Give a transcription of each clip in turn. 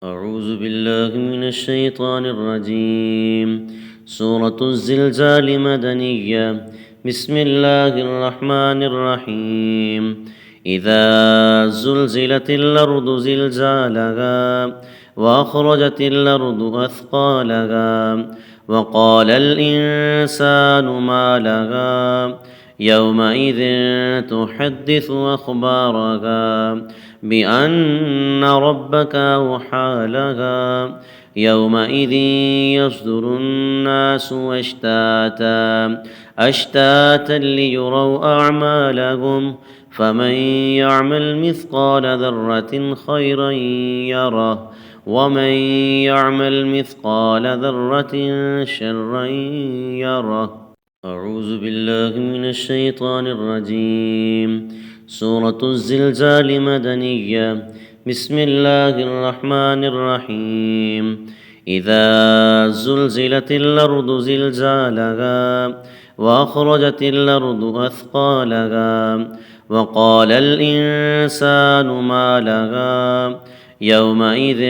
أعوذ بالله من الشيطان الرجيم. سورة الزلزال مدنية. بسم الله الرحمن الرحيم. إذا زلزلت الأرض زلزالها وأخرجت الأرض أثقالها وقال الإنسان ما لها يومئذ تحدث أخبارها بأن ربك أوحى لها يومئذ يصدر الناس أشتاتا ليروا أعمالهم فمن يعمل مثقال ذرة خيرا يره ومن يعمل مثقال ذرة شرا يره. أعوذ بالله من الشيطان الرجيم. سورة الزلزال مدنية. بسم الله الرحمن الرحيم. إذا زلزلت الأرض زلزالها وأخرجت الأرض أثقالها وقال الإنسان ما لها يومئذ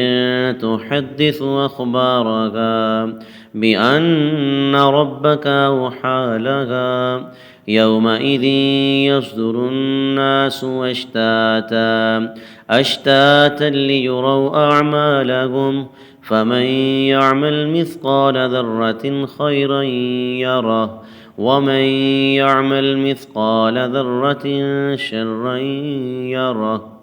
تحدث أخبارها بأن ربك أوحى لها يومئذ يصدر الناس أشتاتا ليروا أعمالهم فمن يعمل مثقال ذرة خيرا يره ومن يعمل مثقال ذرة شرا يره.